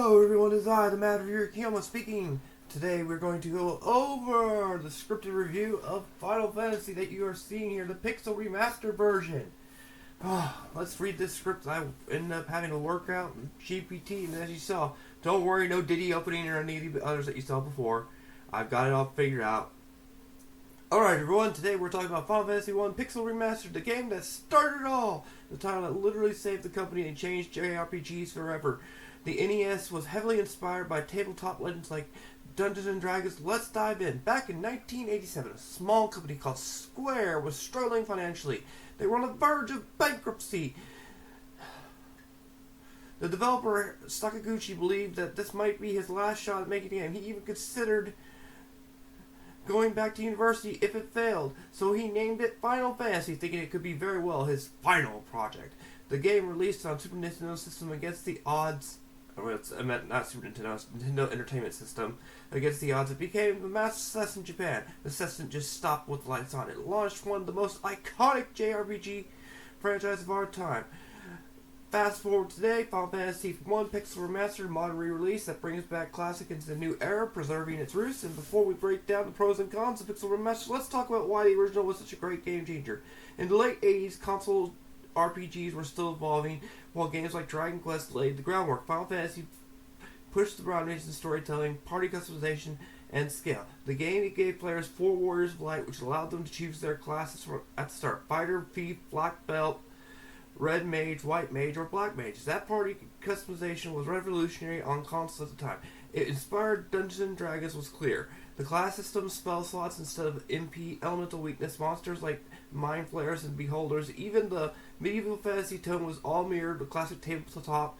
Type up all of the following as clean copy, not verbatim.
Hello everyone, it's I, the Mad Reviewer Kiyama speaking. Today we're going to go over the scripted review of Final Fantasy that you are seeing here, the Pixel Remaster version. Let's read this script. I ended up having to work out GPT, and as you saw, don't worry, no Diddy opening or any of the others that you saw before. I've got it all figured out. Alright everyone, today we're talking about Final Fantasy 1 Pixel Remastered, the game that started it all. The title that literally saved the company and changed JRPGs forever. The NES was heavily inspired by tabletop legends like Dungeons and Dragons. Let's dive in. Back in 1987, a small company called Square was struggling financially. They were on the verge of bankruptcy. The developer, Sakaguchi, believed that this might be his last shot at making a game. He even considered going back to university if it failed, so he named it Final Fantasy, thinking it could be very well his final project. The game released on Super Nintendo System against the odds. I meant not Super Nintendo, Nintendo Entertainment System. Against the odds, it became the massive success in Japan. The success didn't just stop with lights on. It launched one of the most iconic JRPG franchises of our time. Fast forward today, Final Fantasy 1 Pixel Remastered modern re-release that brings back classic into the new era, preserving its roots. And before we break down the pros and cons of Pixel Remastered, let's talk about why the original was such a great game changer. In the late 80s, console RPGs were still evolving, while games like Dragon Quest laid the groundwork. Final Fantasy pushed the boundaries in storytelling, party customization, and scale. The game gave players 4 Warriors of Light, which allowed them to choose their classes at the start: Fighter, Thief, Black Belt, Red Mage, White Mage, or Black Mage. That party customization was revolutionary on consoles at the time. It inspired Dungeons and Dragons was clear. The class system, spell slots instead of MP, elemental weakness, monsters like mind flayers and beholders, even the medieval fantasy tone was all mirrored the classic tabletop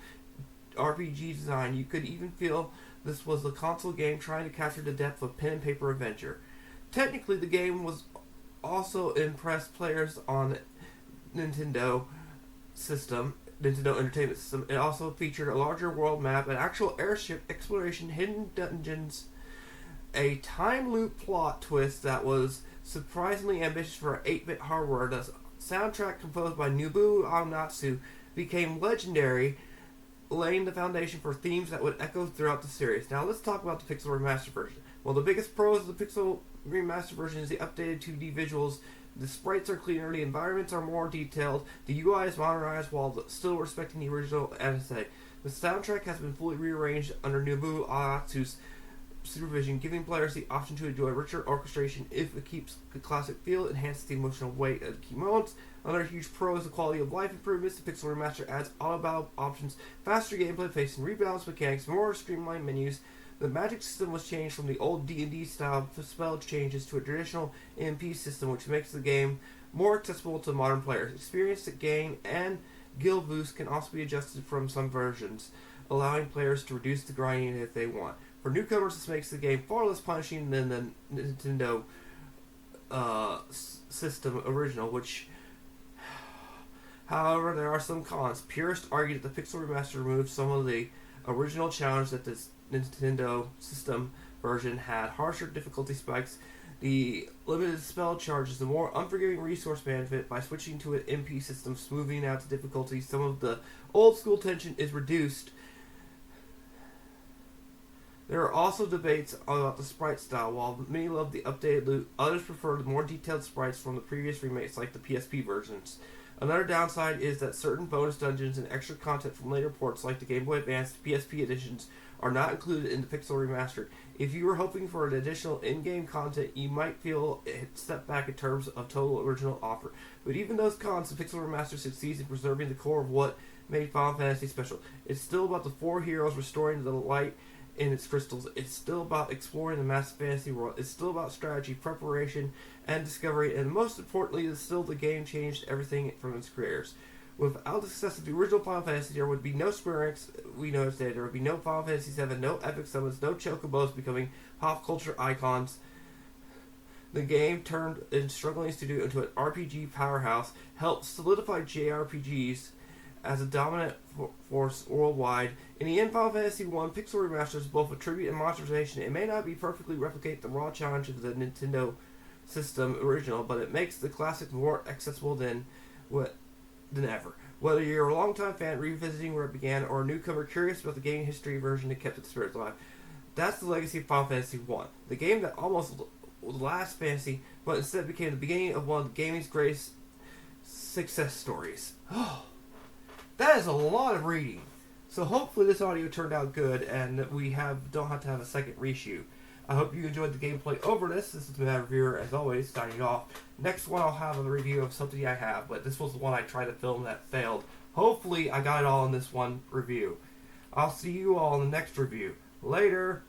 RPG design. You could even feel this was the console game trying to capture the depth of pen and paper adventure. Technically, the game was also impressed players on Nintendo Entertainment System. It also featured a larger world map, an actual airship exploration, hidden dungeons, a time loop plot twist that was surprisingly ambitious for 8-bit hardware. The soundtrack, composed by Nobuo Uematsu, became legendary, laying the foundation for themes that would echo throughout the series. Now let's talk about the Pixel Remastered version. Well, the biggest pros of the Pixel Remastered version is the updated 2D visuals. The sprites are cleaner, the environments are more detailed, the UI is modernized while still respecting the original aesthetic. The soundtrack has been fully rearranged under Nobuo Uematsu's supervision, giving players the option to enjoy richer orchestration if it keeps the classic feel, enhances the emotional weight of the key moments. Another huge pro is the quality of life improvements. The Pixel Remaster adds auto battle options, faster gameplay, facing rebalance mechanics, more streamlined menus. The magic system was changed from the old D&D style spell changes to a traditional MP system, which makes the game more accessible to modern players. Experience gain and guild boost can also be adjusted from some versions, allowing players to reduce the grinding if they want. For newcomers, this makes the game far less punishing than the Nintendo system original, which, however, there are some cons. Purists argue that the Pixel Remaster removes some of the original challenge that this Nintendo system version had: harsher difficulty spikes, the limited spell charges, the more unforgiving resource management. By switching to an MP system, smoothing out the difficulty, some of the old school tension is reduced. There are also debates about the sprite style. While many love the updated loot, others prefer the more detailed sprites from the previous remakes like the PSP versions. Another downside is that certain bonus dungeons and extra content from later ports like the Game Boy Advance PSP editions are not included in the Pixel Remastered. If you were hoping for an additional in-game content, you might feel a step back in terms of total original offer. But even those cons, the Pixel Remastered succeeds in preserving the core of what made Final Fantasy special. It's still about the 4 heroes restoring the light in its crystals. It's still about exploring the massive fantasy world. It's still about strategy, preparation, and discovery. And most importantly, it's still the game changed everything from its creators. Without the success of the original Final Fantasy, there would be no Square Enix we know today. There would be no Final Fantasy VII, no epic summons, no chocobos becoming pop culture icons. The game turned its struggling studio into an RPG powerhouse, helped solidify JRPGs as a dominant force worldwide. In the end, Final Fantasy 1 Pixel Remastered is both a tribute and modernization. It may not be perfectly replicate the raw challenge of the Nintendo system original, but it makes the classic more accessible than ever. Whether you're a longtime fan revisiting where it began, or a newcomer curious about the gaming history version that kept its spirit alive, that's the legacy of Final Fantasy 1. The game that almost was the last fantasy, but instead became the beginning of one of gaming's greatest success stories. That is a lot of reading. So hopefully this audio turned out good, and that we don't have to have a second reshoot. I hope you enjoyed the gameplay over this. This is the Mad Reviewer, as always, signing off. Next one I'll have a review of something I have, but this was the one I tried to film that failed. Hopefully I got it all in this one review. I'll see you all in the next review. Later!